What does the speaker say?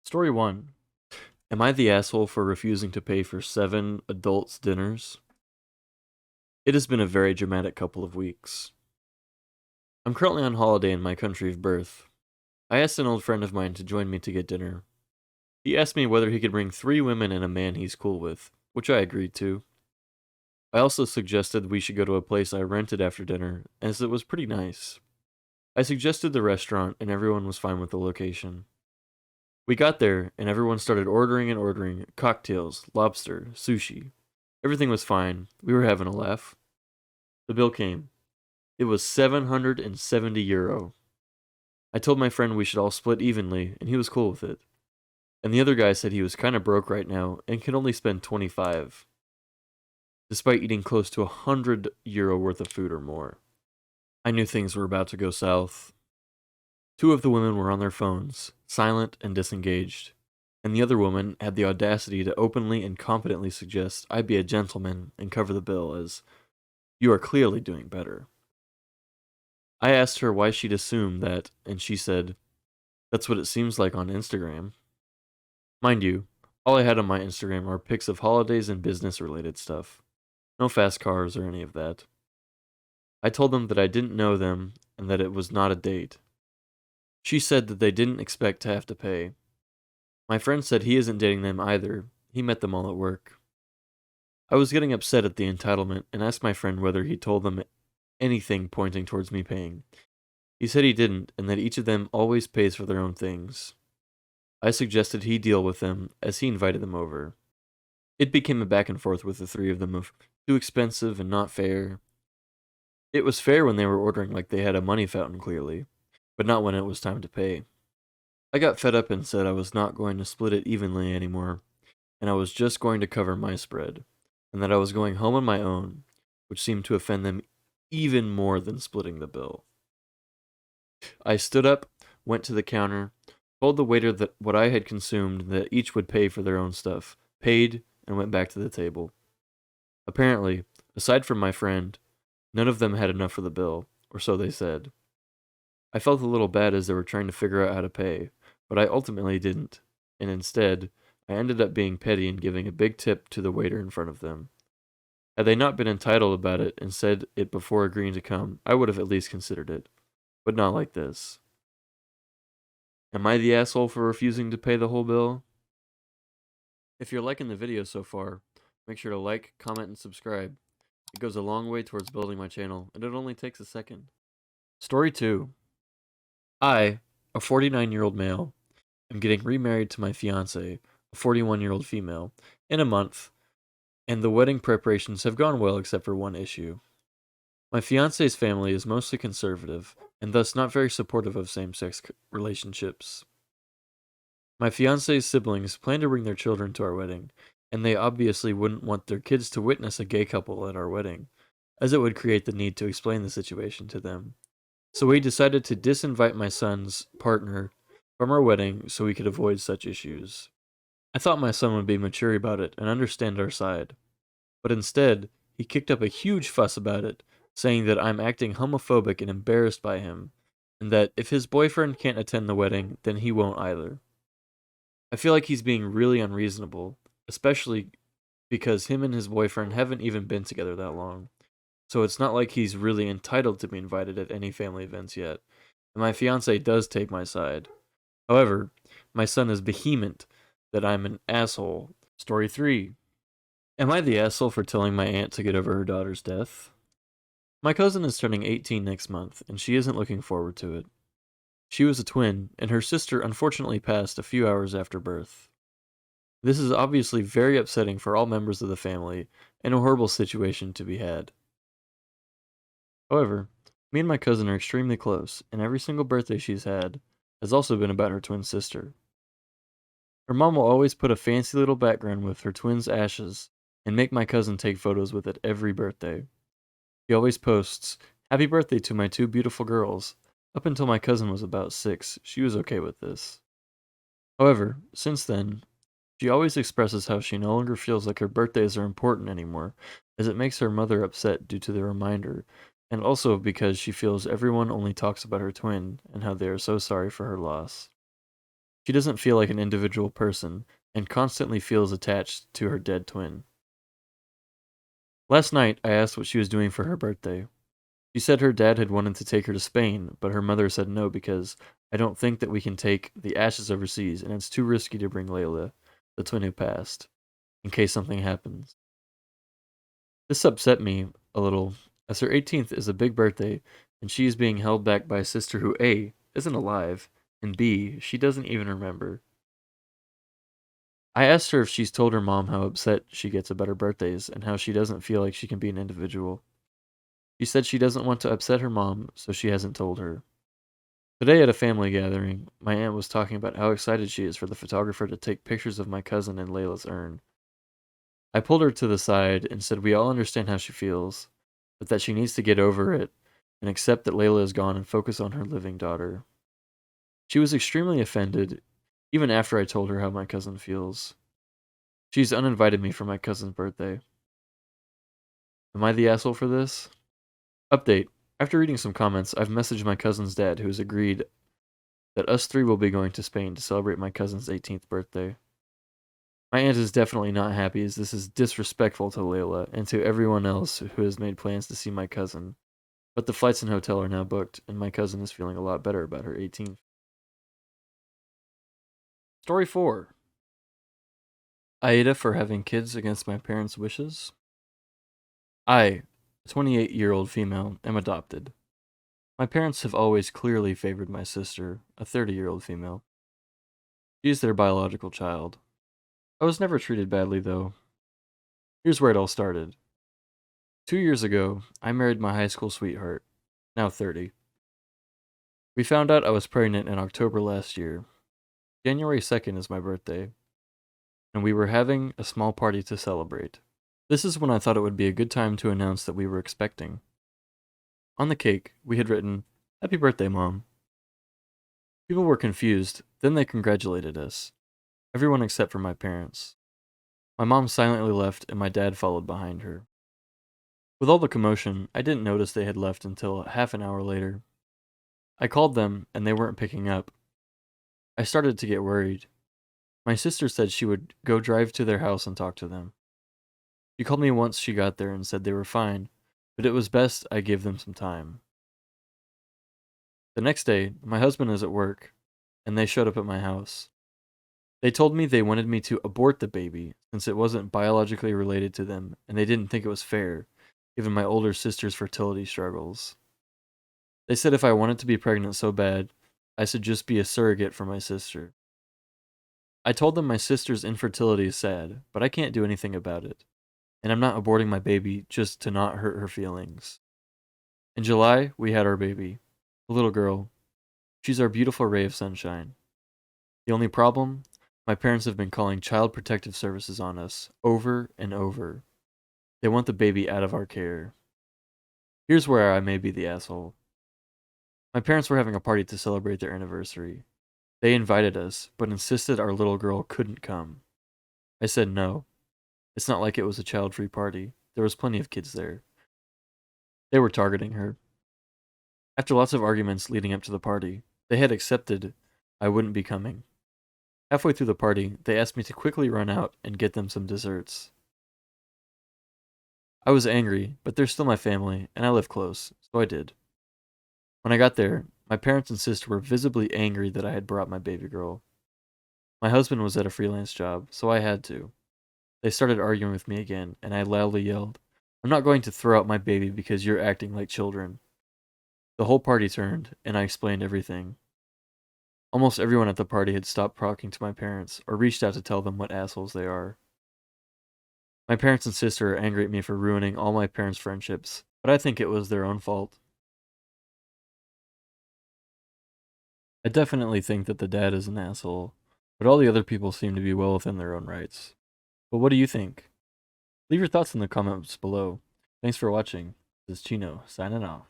Story 1. Am I the asshole for refusing to pay for 7 adults' dinners? It has been a very dramatic couple of weeks. I'm currently on holiday in my country of birth. I asked an old friend of mine to join me to get dinner. He asked me whether he could bring 3 women and a man he's cool with, which I agreed to. I also suggested we should go to a place I rented after dinner, as it was pretty nice. I suggested the restaurant, and everyone was fine with the location. We got there, and everyone started ordering and ordering cocktails, lobster, sushi. Everything was fine. We were having a laugh. The bill came. It was €770. I told my friend we should all split evenly, and he was cool with it. And the other guy said he was kind of broke right now and could only spend 25, despite eating close to €100 worth of food or more. I knew things were about to go south. 2 of the women were on their phones, silent and disengaged, and the other woman had the audacity to openly and confidently suggest I be a gentleman and cover the bill, as you are clearly doing better. I asked her why she'd assume that, and she said, that's what it seems like on Instagram. Mind you, all I had on my Instagram are pics of holidays and business-related stuff. No fast cars or any of that. I told them that I didn't know them and that it was not a date. She said that they didn't expect to have to pay. My friend said he isn't dating them either. He met them all at work. I was getting upset at the entitlement and asked my friend whether he told them anything pointing towards me paying. He said he didn't, and that each of them always pays for their own things. I suggested he deal with them, as he invited them over. It became a back and forth with the 3 of them of too expensive and not fair. It was fair when they were ordering like they had a money fountain, clearly, but not when it was time to pay. I got fed up and said I was not going to split it evenly anymore, and I was just going to cover my spread, and that I was going home on my own, which seemed to offend them even more than splitting the bill. I stood up, went to the counter, told the waiter that what I had consumed, that each would pay for their own stuff, paid, and went back to the table. Apparently, aside from my friend, none of them had enough for the bill, or so they said. I felt a little bad as they were trying to figure out how to pay, but I ultimately didn't, and instead, I ended up being petty and giving a big tip to the waiter in front of them. Had they not been entitled about it and said it before agreeing to come, I would have at least considered it. But not like this. Am I the asshole for refusing to pay the whole bill? If you're liking the video so far, make sure to like, comment, and subscribe. It goes a long way towards building my channel, and it only takes a second. Story 2. I, a 49-year-old male, am getting remarried to my fiancée, a 41-year-old female, in a month, and the wedding preparations have gone well except for one issue. My fiancé's family is mostly conservative, and thus not very supportive of same-sex relationships. My fiancé's siblings plan to bring their children to our wedding, and they obviously wouldn't want their kids to witness a gay couple at our wedding, as it would create the need to explain the situation to them. So we decided to disinvite my son's partner from our wedding so we could avoid such issues. I thought my son would be mature about it and understand our side, but instead, he kicked up a huge fuss about it, saying that I'm acting homophobic and embarrassed by him, and that if his boyfriend can't attend the wedding, then he won't either. I feel like he's being really unreasonable, especially because him and his boyfriend haven't even been together that long. So it's not like he's really entitled to be invited at any family events yet, and my fiancé does take my side. However, my son is vehement that I'm an asshole. Story 3. Am I the asshole for telling my aunt to get over her daughter's death? My cousin is turning 18 next month, and she isn't looking forward to it. She was a twin, and her sister unfortunately passed a few hours after birth. This is obviously very upsetting for all members of the family, and a horrible situation to be had. However, me and my cousin are extremely close, and every single birthday she's had has also been about her twin sister. Her mom will always put a fancy little background with her twin's ashes and make my cousin take photos with it every birthday. She always posts, "Happy birthday to my 2 beautiful girls." Up until my cousin was about 6, she was okay with this. However, since then, she always expresses how she no longer feels like her birthdays are important anymore, as it makes her mother upset due to the reminder, and also because she feels everyone only talks about her twin and how they are so sorry for her loss. She doesn't feel like an individual person and constantly feels attached to her dead twin. Last night, I asked what she was doing for her birthday. She said her dad had wanted to take her to Spain, but her mother said no because I don't think that we can take the ashes overseas and it's too risky to bring Layla, the twin who passed, in case something happens. This upset me a little, as her 18th is a big birthday and she is being held back by a sister who A, isn't alive, and B, she doesn't even remember. I asked her if she's told her mom how upset she gets about her birthdays and how she doesn't feel like she can be an individual. She said she doesn't want to upset her mom, so she hasn't told her. Today at a family gathering, my aunt was talking about how excited she is for the photographer to take pictures of my cousin and Layla's urn. I pulled her to the side and said we all understand how she feels, but that she needs to get over it and accept that Layla is gone and focus on her living daughter. She was extremely offended, even after I told her how my cousin feels. She's uninvited me for my cousin's birthday. Am I the asshole for this? Update. After reading some comments, I've messaged my cousin's dad, who has agreed that us three will be going to Spain to celebrate my cousin's 18th birthday. My aunt is definitely not happy, as this is disrespectful to Layla and to everyone else who has made plans to see my cousin. But the flights and hotel are now booked, and my cousin is feeling a lot better about her 18th. Story 4. Aida for having kids against my parents' wishes. I, a 28-year-old female, am adopted. My parents have always clearly favored my sister, a 30-year-old female. She is their biological child. I was never treated badly, though. Here's where it all started. 2 years ago, I married my high school sweetheart, now 30. We found out I was pregnant in October last year. January 2nd is my birthday, and we were having a small party to celebrate. This is when I thought it would be a good time to announce that we were expecting. On the cake, we had written, "Happy birthday, Mom." People were confused, then they congratulated us. Everyone except for my parents. My mom silently left, and my dad followed behind her. With all the commotion, I didn't notice they had left until half an hour later. I called them, and they weren't picking up. I started to get worried. My sister said she would go drive to their house and talk to them. She called me once she got there and said they were fine, but it was best I give them some time. The next day, my husband is at work, and they showed up at my house. They told me they wanted me to abort the baby since it wasn't biologically related to them, and they didn't think it was fair, given my older sister's fertility struggles. They said if I wanted to be pregnant so bad, I should just be a surrogate for my sister. I told them my sister's infertility is sad, but I can't do anything about it, and I'm not aborting my baby just to not hurt her feelings. In July, we had our baby, a little girl. She's our beautiful ray of sunshine. The only problem? My parents have been calling Child Protective Services on us over and over. They want the baby out of our care. Here's where I may be the asshole. My parents were having a party to celebrate their anniversary. They invited us, but insisted our little girl couldn't come. I said no. It's not like it was a child-free party. There was plenty of kids there. They were targeting her. After lots of arguments leading up to the party, they had accepted I wouldn't be coming. Halfway through the party, they asked me to quickly run out and get them some desserts. I was angry, but they're still my family, and I live close, so I did. When I got there, my parents and sister were visibly angry that I had brought my baby girl. My husband was at a freelance job, so I had to. They started arguing with me again, and I loudly yelled, "I'm not going to throw out my baby because you're acting like children." The whole party turned, and I explained everything. Almost everyone at the party had stopped talking to my parents or reached out to tell them what assholes they are. My parents and sister are angry at me for ruining all my parents' friendships, but I think it was their own fault. I definitely think that the dad is an asshole, but all the other people seem to be well within their own rights. But what do you think? Leave your thoughts in the comments below. Thanks for watching. This is Chino, signing off.